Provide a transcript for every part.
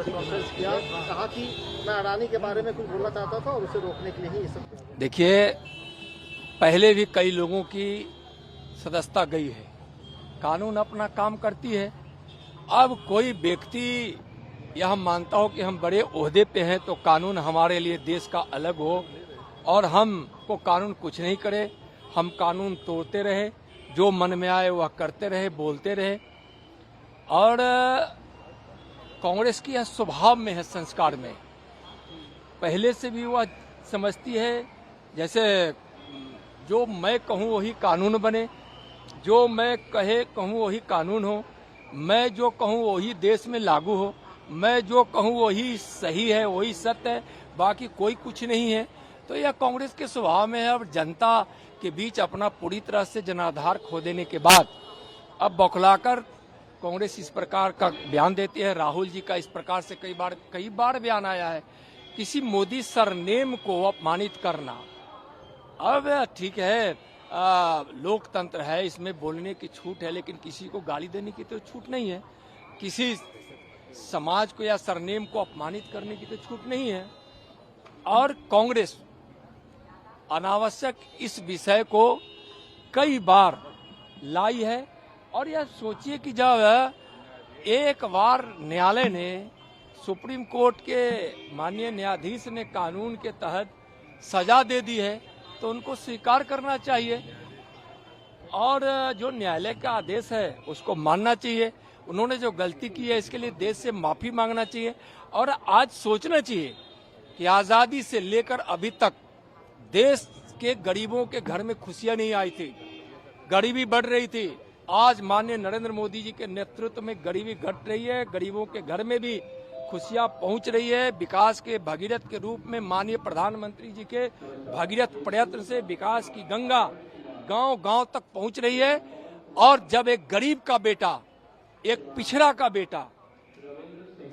Conference किया, कहा कि मैं अडानी के बारे में कुछ बोलना चाहता था और उसे रोकने के लिए ही ये सब। देखिए, पहले भी कई लोगों की सदस्यता गई है, कानून अपना काम करती है। अब कोई व्यक्ति यह मानता हो कि हम बड़े ओहदे पे हैं तो कानून हमारे लिए देश का अलग हो और हमको कानून कुछ नहीं करे, हम कानून तोड़ते रहे, जो मन में आए वह करते रहे, बोलते रहे। और कांग्रेस की यह स्वभाव में है, संस्कार में पहले से भी वह समझती है जैसे जो मैं कहूँ वही कानून बने, जो मैं कहूँ वही कानून हो, मैं जो कहूँ वही देश में लागू हो, मैं जो कहूँ वही सही है, वही सत्य है, बाकी कोई कुछ नहीं है। तो यह कांग्रेस के स्वभाव में है। और जनता के बीच अपना पूरी तरह से जनाधार खो देने के बाद अब बौखलाकर कांग्रेस इस प्रकार का बयान देती है। राहुल जी का इस प्रकार से कई बार बयान आया है, किसी मोदी सरनेम को अपमानित करना। अब ठीक है, लोकतंत्र है, इसमें बोलने की छूट है, लेकिन किसी को गाली देने की तो छूट नहीं है, किसी समाज को या सरनेम को अपमानित करने की तो छूट नहीं है। और कांग्रेस अनावश्यक इस विषय को कई बार लाई है। और यह सोचिए कि जब एक बार न्यायालय ने, सुप्रीम कोर्ट के माननीय न्यायाधीश ने कानून के तहत सजा दे दी है तो उनको स्वीकार करना चाहिए और जो न्यायालय का आदेश है उसको मानना चाहिए। उन्होंने जो गलती की है इसके लिए देश से माफी मांगना चाहिए। और आज सोचना चाहिए कि आजादी से लेकर अभी तक देश के गरीबों के घर में खुशियां नहीं आई थी, गरीबी बढ़ रही थी। आज माननीय नरेंद्र मोदी जी के नेतृत्व में गरीबी घट रही है, गरीबों के घर में भी खुशियां पहुंच रही है। विकास के भगीरथ के रूप में माननीय प्रधानमंत्री जी के भगीरथ प्रयत्न से विकास की गंगा गांव-गांव तक पहुंच रही है। और जब एक गरीब का बेटा, एक पिछड़ा का बेटा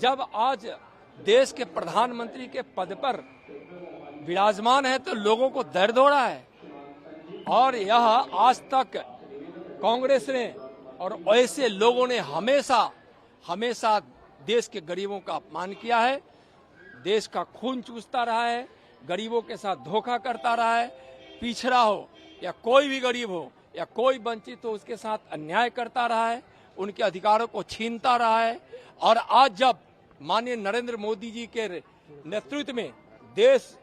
जब आज देश के प्रधानमंत्री के पद पर विराजमान है तो लोगों को दर्द हो रहा है। और यह आज तक कांग्रेस ने और ऐसे लोगों ने हमेशा देश के गरीबों का अपमान किया है, देश का खून चूसता रहा है, गरीबों के साथ धोखा करता रहा है। पिछड़ा हो या कोई भी गरीब हो या कोई वंचित हो, उसके साथ अन्याय करता रहा है, उनके अधिकारों को छीनता रहा है। और आज जब माननीय नरेंद्र मोदी जी के नेतृत्व में देश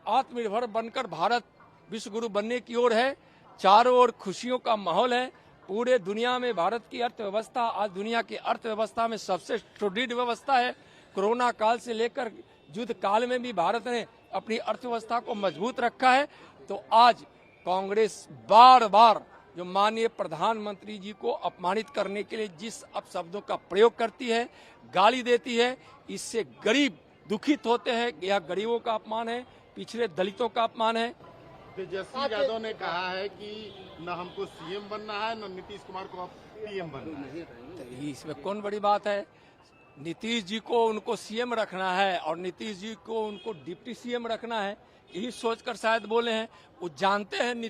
आत्मनिर्भर बनकर भारत विश्व गुरु बनने की ओर है, चारों ओर खुशियों का माहौल है। पूरे दुनिया में भारत की अर्थव्यवस्था आज दुनिया की अर्थव्यवस्था में सबसे सुदृढ़ व्यवस्था है। कोरोना काल से लेकर युद्ध काल में भी भारत ने अपनी अर्थव्यवस्था को मजबूत रखा है। तो आज कांग्रेस बार बार जो माननीय प्रधानमंत्री जी को अपमानित करने के लिए जिस अपशब्दों का प्रयोग करती है, गाली देती है, इससे गरीब दुखित होते हैं। यह गरीबों का अपमान है, पिछड़े दलितों का अपमान है। तेजस्वी यादव ने कहा है कि न हमको सीएम बनना है न नीतीश कुमार को पीएम बनना है। तो इसमें कौन बड़ी बात है? नीतीश जी को उनको सीएम रखना है और नीतीश जी को उनको डिप्टी सीएम रखना है, यही सोचकर शायद बोले हैं। वो जानते हैं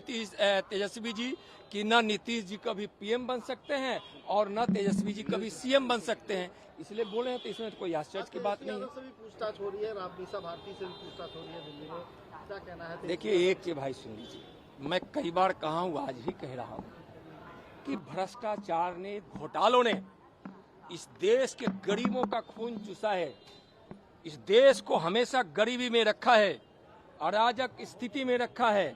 तेजस्वी जी कि न नीतीश जी कभी पीएम बन सकते हैं और न तेजस्वी जी कभी सीएम बन सकते हैं, इसलिए बोले हैं। तो इसमें कोई आश्चर्य की बात नहीं है। पूछताछ हो रही है, रामनीसा भारती से भी पूछताछ हो रही है दिल्ली में, क्या कहना है? देखिए, एक चीज भाई सुन लीजिए, मैं कई बार कहा हूँ, आज भी कह रहा हूँ कि भ्रष्टाचार ने, घोटालों ने इस देश के गरीबों का खून चूसा है, इस देश को हमेशा गरीबी में रखा है, अराजक स्थिति में रखा है।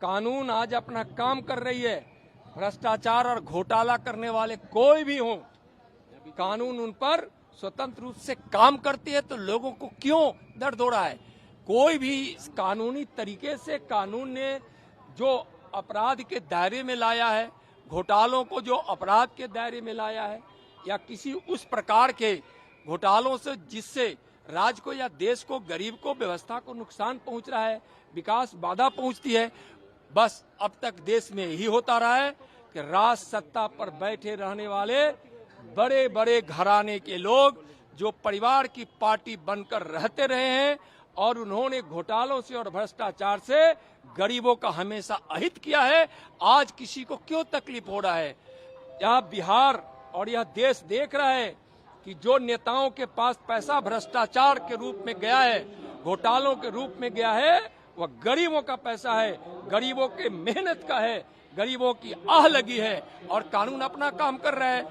कानून आज अपना काम कर रही है, भ्रष्टाचार और घोटाला करने वाले कोई भी हो, कानून उन पर स्वतंत्र रूप से काम करती है। तो लोगों को क्यों दर्द हो रहा है? कोई भी कानूनी तरीके से कानून ने जो अपराध के दायरे में लाया है, घोटालों को जो अपराध के दायरे में लाया है, या किसी उस प्रकार के घोटालों से जिससे राज्य को या देश को, गरीब को, व्यवस्था को नुकसान पहुंच रहा है, विकास बाधा पहुंचती है, बस अब तक देश में यही होता रहा है कि राज सत्ता पर बैठे रहने वाले बड़े बड़े घराने के लोग जो परिवार की पार्टी बनकर रहते रहे हैं और उन्होंने घोटालों से और भ्रष्टाचार से गरीबों का हमेशा अहित किया है। आज किसी को क्यों तकलीफ हो रहा है? यह बिहार और यह देश देख रहा है कि जो नेताओं के पास पैसा भ्रष्टाचार के रूप में गया है, घोटालों के रूप में गया है, वह गरीबों का पैसा है, गरीबों के मेहनत का है, गरीबों की आह लगी है और कानून अपना काम कर रहा है।